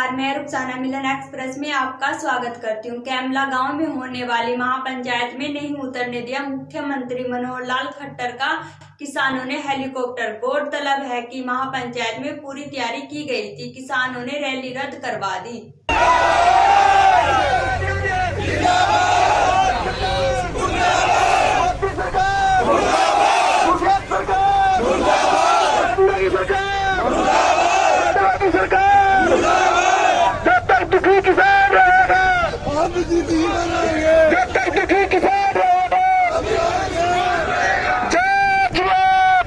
नमस्कार, मैं रुखसाना मिलन एक्सप्रेस में आपका स्वागत करती हूं। कैमला गांव में होने वाली महापंचायत में नहीं उतरने दिया मुख्यमंत्री मनोहर लाल खट्टर का किसानों ने हेलीकॉप्टर। गौरतलब है कि महापंचायत में पूरी तैयारी की गई थी, किसानों ने रैली रद्द करवा दी। जब तक दुखी किसान रहेगा, जब तक दुखी किसान रहेगा, जय जवान,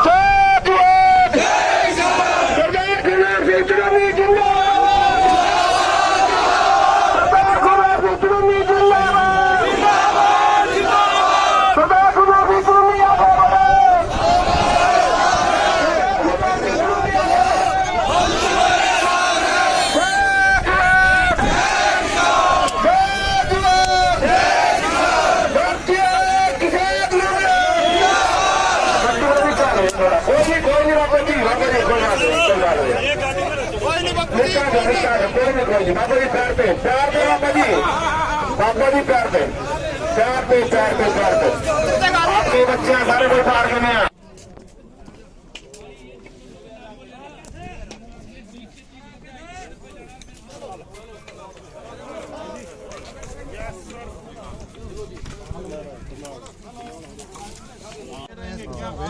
जय जवान, सरदार गुलाब सिंह चुनावी जिंदाबाद, सरदार गुलाब सिंह चुनावी जिंदाबाद, सरदार गुलाब सिंह चुनावी आगे बढ़े। आपके बच्चे सारे कोई पार्क में हैं।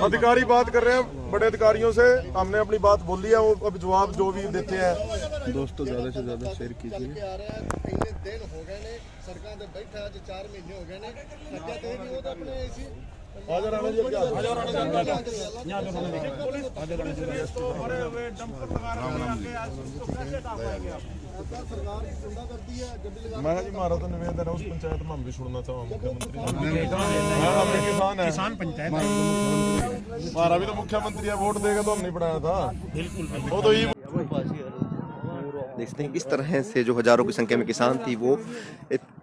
अधिकारी बात कर रहे हैं बड़े अधिकारियों से, हमने अपनी बात बोल दी है, वो अब जवाब जो भी देते हैं। दोस्तों ज्यादा से ज्यादा शेयर कीजिए। दिन हो गए ने सड़कों पे बैठा आज 4 महीने हो गए ने खड्डा ते भी वो तो अपने ऐसी हाजिर आने जी, क्या सरकार गुंडा करती है गड्डी लगा। मैं जी हमारा तो निवेदन है उस पंचायत में हम भी छोड़ना चाहूँगा मुख्यमंत्री किसान पंचायत हमारा भी तो मुख्यमंत्री है, वोट देगा तो हम नहीं बढ़ाया था। बिल्कुल वो तो ये देखते हैं किस तरह से जो हजारों की संख्या में किसान थी वो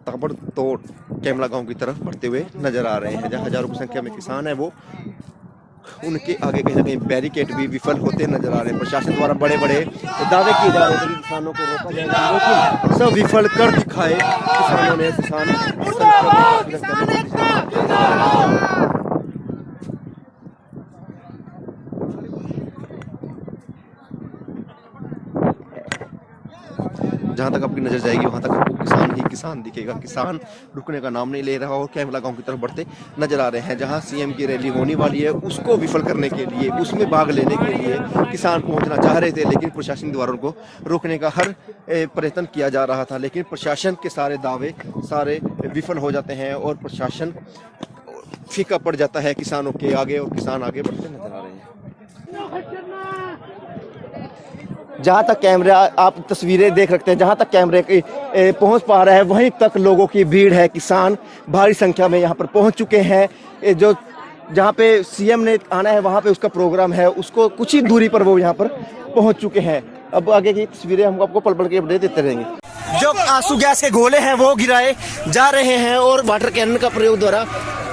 ताबड़तोड़ कैमला गांव की तरफ बढ़ते हुए नजर आ रहे हैं। जहां हजारों की संख्या में किसान है वो उनके आगे कहीं ना कहीं बैरिकेड भी विफल होते नजर आ रहे हैं। प्रशासन द्वारा बड़े बड़े दावे किए जा रहे थे कि किसानों को रोका जाएगा, लेकिन सब विफल कर दिखाए किसानों ने। जहाँ तक आपकी नजर जाएगी वहाँ तक आपको किसान ही किसान दिखेगा। किसान रुकने का नाम नहीं ले रहा और कैमला गांव की तरफ बढ़ते नजर आ रहे हैं। जहाँ सीएम की रैली होने वाली है उसको विफल करने के लिए, उसमें भाग लेने के लिए किसान पहुंचना चाह रहे थे, लेकिन प्रशासन द्वारा उनको रोकने का हर प्रयत्न किया जा रहा था। लेकिन प्रशासन के सारे दावे सारे विफल हो जाते हैं और प्रशासन फीका पड़ जाता है किसानों के आगे और किसान आगे बढ़ते नजर आ रहे हैं। जहाँ तक कैमरा आप तस्वीरें देख रखते हैं, जहाँ तक कैमरे की पहुँच पा रहा है वहीं तक लोगों की भीड़ है। किसान भारी संख्या में यहाँ पर पहुँच चुके हैं। जो जहाँ पे सीएम ने आना है वहाँ पे उसका प्रोग्राम है, उसको कुछ ही दूरी पर वो यहाँ पर पहुँच चुके हैं। अब आगे की तस्वीरें हम आपको पल पल के अपडेट देते रहेंगे। जो आंसू गैस के गोले हैं वो गिराए जा रहे हैं और वाटर कैनन का प्रयोग द्वारा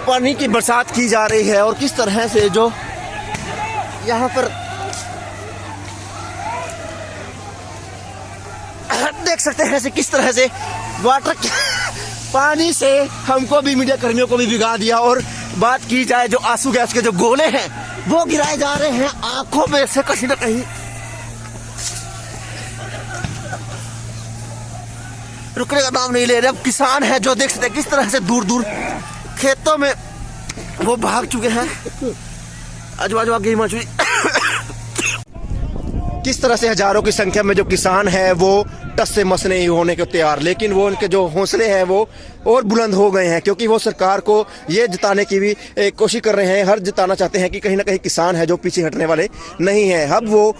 पानी की बरसात की जा रही है। और किस तरह से जो यहाँ पर देख सकते हैं किस तरह से वाटर पानी से हमको भी मीडिया कर्मियों को भी भिगा दिया। और बात की जाए जो आंसू गैस के जो गोले हैं वो गिराए जा रहे हैं आंखों में से कहीं ना कहीं। रुकने का नाम नहीं ले रहे। अब किसान है जो देख सकते हैं किस तरह से दूर दूर खेतों में वो भाग चुके हैं। आजू आगे मौजूद किस तरह से हजारों की संख्या में जो किसान है वो टस से मस नहीं होने को तैयार, लेकिन वो उनके जो हौसले हैं वो और बुलंद हो गए हैं, क्योंकि वो सरकार को ये जताने की भी कोशिश कर रहे हैं। हर जताना चाहते हैं कि कहीं ना कहीं किसान है जो पीछे हटने वाले नहीं है। अब वो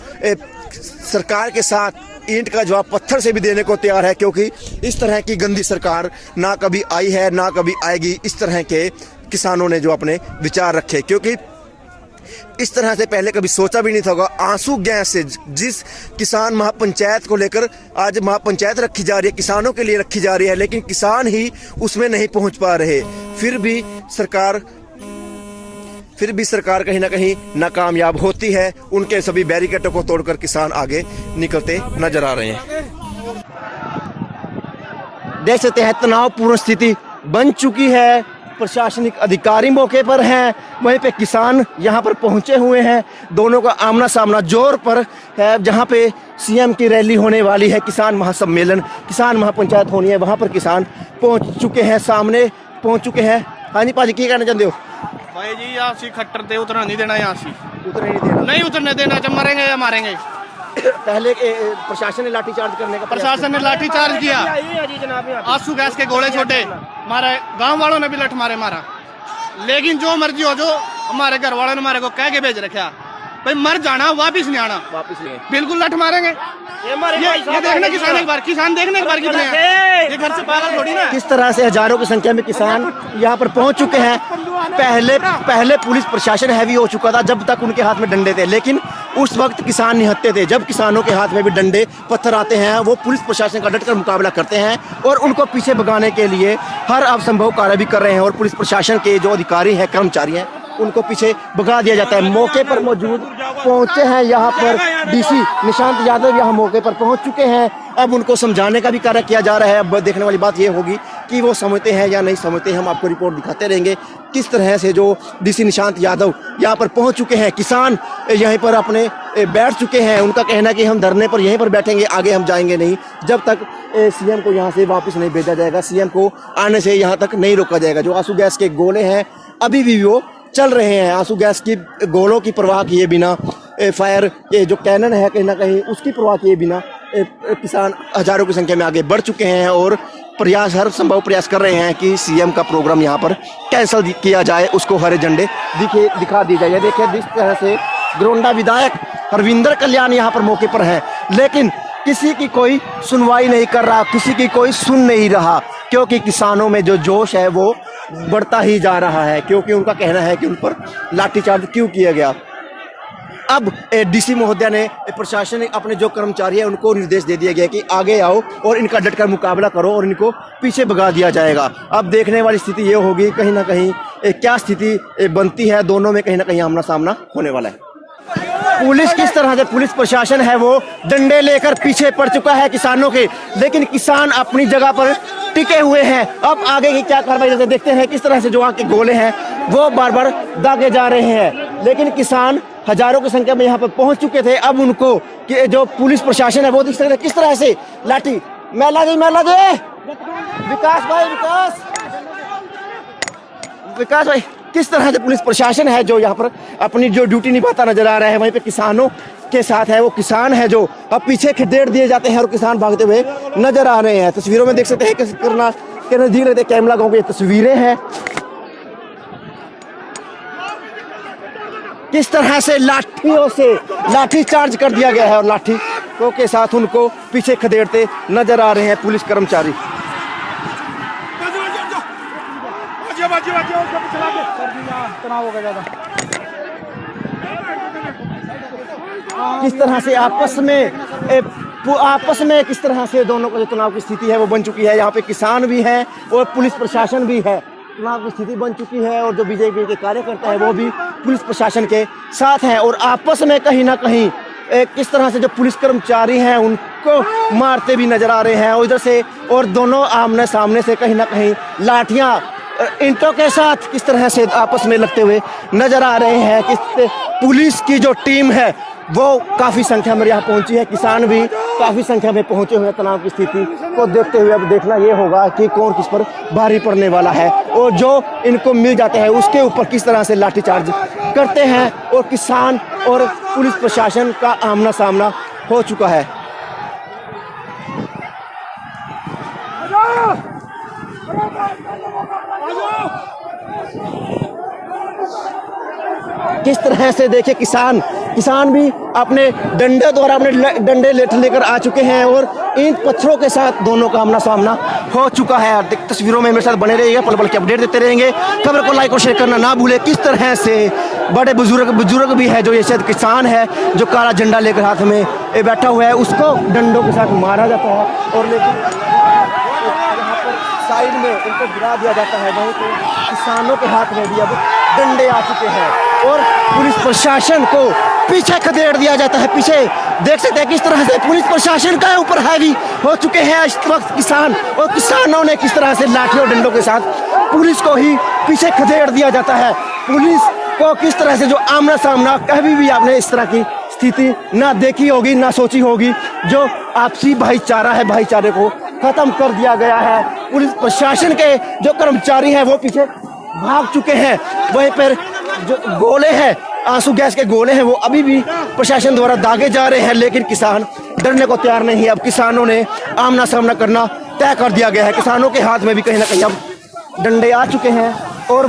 सरकार के साथ ईंट का जवाब पत्थर से भी देने को तैयार है, क्योंकि इस तरह की गंदी सरकार ना कभी आई है ना कभी आएगी। इस तरह के किसानों ने जो अपने विचार रखे, क्योंकि इस तरह से पहले कभी सोचा भी नहीं था होगा। आंसू गैस से जिस किसान महापंचायत को लेकर आज महापंचायत रखी जा रही है, किसानों के लिए रखी जा रही है, लेकिन किसान ही उसमें नहीं पहुंच पा रहे। फिर भी फिर भी सरकार कहीं ना कहीं नाकामयाब होती है। उनके सभी बैरिकेडों को तोड़कर किसान आगे निकलते नजर आ रहे हैं। देख सकते हैं तनावपूर्ण स्थिति बन चुकी है। प्रशासनिक अधिकारी मौके पर हैं, वहीं पे किसान यहां पर पहुंचे हुए हैं। दोनों का आमना सामना जोर पर है। जहां पे सीएम की रैली होने वाली है, किसान महासम्मेलन, किसान महापंचायत होनी है, वहां पर किसान पहुंच चुके हैं, सामने पहुंच चुके हैं। हाँ जी भाजी, क्या कहना चाहते हो? भाई जी यहाँ खट्टर ते उतरना नहीं देना, यहाँ से उतरने नहीं देना, नहीं उतरने देना। जब मरेंगे या मारेंगे। पहले प्रशासन ने लाठीचार्ज करने का प्रशासन ने लाठी चार्ज किया, आंसू गैस के गोले छोटे मारे, गांव वालों ने भी लठ मारे मारा। लेकिन जो मर्जी हो, जो हमारे घर वालों ने हमारे को कह के भेज रखा, भाई मर जाना, वापिस नहीं आना, वापिस नहीं। बिल्कुल लठ मारेंगे। ये देखना किसान एक बार, किसान देखने एक बार कितने हैं। ये घर से पागल थोड़ी ना। किस तरह से हजारों की संख्या में किसान यहाँ पर पहुंच चुके हैं। पहले पुलिस प्रशासन हैवी हो चुका था जब तक उनके हाथ में डंडे थे, लेकिन उस वक्त किसान निहत्ते थे। जब किसानों के हाथ में भी डंडे पत्थर आते हैं, वो पुलिस प्रशासन का डटकर मुकाबला करते हैं और उनको पीछे भगाने के लिए हर असंभव कार्य भी कर रहे हैं। और पुलिस प्रशासन के जो अधिकारी हैं, कर्मचारी हैं, उनको पीछे भगा दिया जाता है। मौके पर मौजूद पहुंचे हैं यहाँ पर डीसी निशांत यादव, यहाँ मौके पर पहुंच चुके हैं। अब उनको समझाने का भी कार्य किया जा रहा है। अब देखने वाली बात ये होगी कि वो समझते हैं या नहीं समझते। हम आपको रिपोर्ट दिखाते रहेंगे किस तरह से जो डीसी निशांत यादव यहाँ पर पहुंच चुके हैं। किसान यहीं पर अपने बैठ चुके हैं। उनका कहना है कि हम धरने पर यहीं पर बैठेंगे, आगे हम जाएंगे नहीं जब तक सीएम को यहाँ से वापस नहीं भेजा जाएगा, सीएम को आने से यहाँ तक नहीं रोका जाएगा। जो आंसू गैस के गोले हैं अभी भी वो चल रहे हैं। आंसू गैस की गोलों की परवाह किए बिना, फायर ये जो कैनन है कहीं ना कहीं उसकी परवाह किए बिना किसान हजारों की संख्या में आगे बढ़ चुके हैं और हर संभव प्रयास कर रहे हैं कि सीएम का प्रोग्राम यहाँ पर कैंसिल किया जाए, उसको हरे झंडे दिखा दी जाए। देखिए जिस तरह से गोंडा विधायक हरविंदर कल्याण यहाँ पर मौके पर है, लेकिन किसी की कोई सुनवाई नहीं कर रहा, किसी की कोई सुन नहीं रहा, क्योंकि किसानों में जो जोश है वो बढ़ता ही जा रहा है। क्योंकि उनका कहना है कि उन पर लाठीचार्ज क्यों किया गया। अब डीसी महोदया ने प्रशासन अपने जो कर्मचारी है उनको निर्देश दे दिया गया कि आगे आओ और इनका डटकर मुकाबला करो और इनको पीछे भगा दिया जाएगा। अब देखने वाली स्थिति ये होगी कहीं ना कहीं क्या स्थिति बनती है। दोनों में कहीं ना कहीं आमना सामना होने वाला है। पुलिस किस तरह से, पुलिस प्रशासन है वो डंडे लेकर पीछे पड़ चुका है किसानों के, लेकिन किसान अपनी जगह पर टिके हुए हैं। अब आगे की क्या कार्रवाई देखते हैं। किस तरह से जो आगे गोले हैं वो बार बार दागे जा रहे हैं, लेकिन किसान हजारों की संख्या में यहाँ पर पहुंच चुके थे। अब उनको कि जो पुलिस प्रशासन है वो दिख सकता है किस तरह से लाठी मैला गई विकास भाई किस तरह से पुलिस प्रशासन है जो यहाँ पर अपनी जो ड्यूटी निभाता नजर आ रहा है। वहीं पे किसानों के साथ है वो किसान है जो अब पीछे खदेड़ दिए जाते हैं और किसान भागते हुए नजर आ रहे हैं। तस्वीरों में देख सकते हैं किस तरह के नजदीक रहते कैमला गांव की तस्वीरें हैं। किस तरह से लाठियों से लाठी चार्ज कर दिया गया है और लाठियों के साथ उनको पीछे खदेड़ते नजर आ रहे हैं पुलिस कर्मचारी। किस तरह से आपस में किस तरह से दोनों का जो तनाव की स्थिति है वो बन चुकी है। यहाँ पे किसान भी हैं और पुलिस प्रशासन भी है। तनाव की स्थिति बन चुकी है और जो बीजेपी के कार्यकर्ता है वो भी पुलिस प्रशासन के साथ हैं और आपस में कहीं ना कहीं किस तरह से जो पुलिस कर्मचारी हैं उनको मारते भी नजर आ रहे हैं और इधर से, और दोनों आमने सामने से कहीं ना कहीं लाठियां ईंटों के साथ किस तरह से आपस में लगते हुए नजर आ रहे हैं। कि पुलिस की जो टीम है वो काफ़ी संख्या में यहाँ पहुंची है, किसान भी काफ़ी संख्या में पहुंचे हुए हैं। तनाव की स्थिति को देखते हुए अब देखना ये होगा कि कौन किस पर भारी पड़ने वाला है और जो इनको मिल जाता है उसके ऊपर किस तरह से लाठीचार्ज करते हैं। और किसान और पुलिस प्रशासन का आमना सामना हो चुका है। किस तरह से देखिए किसान भी अपने डंडे द्वारा अपने डंडे लेकर आ चुके हैं और ईंट पत्थरों के साथ दोनों का आमना सामना हो चुका है। तस्वीरों में मेरे साथ बने रहिएगा, पल पल के अपडेट देते रहेंगे। खबर को लाइक और शेयर करना ना भूले। किस तरह से बड़े बुजुर्ग भी है जो ये शायद किसान है जो काला झंडा लेकर हाथ में बैठा हुआ है, उसको डंडों के साथ मारा जाता है और लेकिन यहाँ पर साइड में उनको गिरा दिया जाता है। वहीं पे किसानों के हाथ में भी अब डंडे आ चुके हैं। और पुलिस प्रशासन को पीछे खदेड़ दिया जाता है। पीछे देख सकते हैं किस तरह से पुलिस प्रशासन का ऊपर हैवी हो चुके हैं इस वक्त किसान, और किसानों ने किस तरह से लाठियों डंडों के साथ पुलिस को ही पीछे खदेड़ दिया जाता है। पुलिस को किस तरह से जो आमना सामना, कभी भी आपने इस तरह की स्थिति ना देखी होगी ना सोची होगी। जो आपसी भाईचारा है, भाईचारे को खत्म कर दिया गया है। पुलिस प्रशासन के जो कर्मचारी हैं वो पीछे भाग चुके हैं। वहीं पर जो गोले हैं, आंसू गैस के गोले हैं, वो अभी भी प्रशासन द्वारा दागे जा रहे हैं, लेकिन किसान डरने को तैयार नहीं है। अब किसानों ने आमना सामना करना तय कर दिया गया है। किसानों के हाथ में भी कहीं ना कहीं अब डंडे आ चुके हैं, और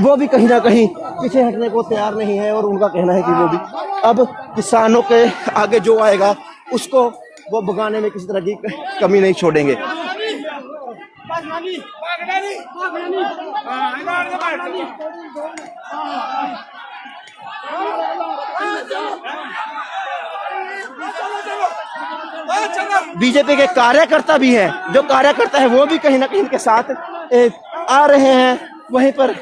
वो भी कहीं ना कहीं पीछे हटने को तैयार नहीं है। और उनका कहना है कि वो भी अब किसानों के आगे जो आएगा उसको वो भगाने में किसी तरह की कमी नहीं छोड़ेंगे। बीजेपी के कार्यकर्ता भी हैं, जो कार्यकर्ता है वो भी कहीं ना कहीं इनके साथ आ रहे हैं। वहीं पर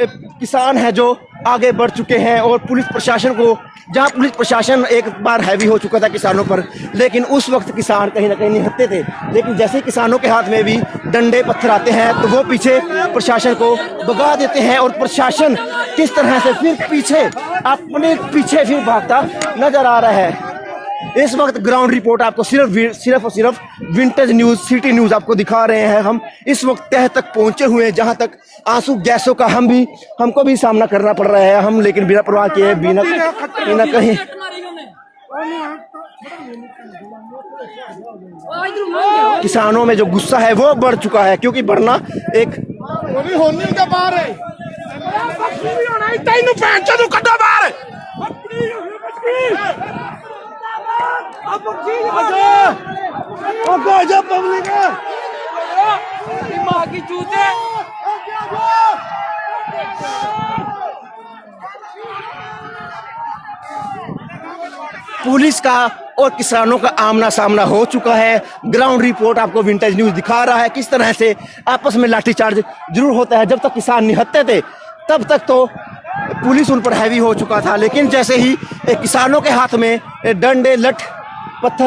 किसान है जो आगे बढ़ चुके हैं, और पुलिस प्रशासन को, जहां पुलिस प्रशासन एक बार हैवी हो चुका था किसानों पर, लेकिन उस वक्त किसान कहीं ना कहीं निहत्ते थे। लेकिन जैसे ही किसानों के हाथ में भी डंडे पत्थर आते हैं तो वो पीछे प्रशासन को भगा देते हैं, और प्रशासन किस तरह से फिर पीछे अपने पीछे फिर भागता नजर आ रहा है। इस वक्त ग्राउंड रिपोर्ट आपको सिर्फ और सिर्फ विंटेज न्यूज, सिटी न्यूज आपको दिखा रहे हैं। हम इस वक्त तह तक पहुंचे हुए हैं, जहां तक आंसू गैसों का हमको भी सामना करना पड़ रहा है। हम लेकिन बिना परवाह किए, बिना कहीं किसानों में जो गुस्सा है वो बढ़ चुका है, क्योंकि बढ़ना एक पुलिस का और किसानों का आमना सामना हो चुका है। ग्राउंड रिपोर्ट आपको विंटेज न्यूज दिखा रहा है किस तरह से आपस में लाठीचार्ज जरूर होता है। जब तक किसान निहत्ते थे तब तक तो पुलिस उन पर हैवी हो चुका था, लेकिन जैसे ही किसानों के हाथ में डंडे, लठ, पत्थर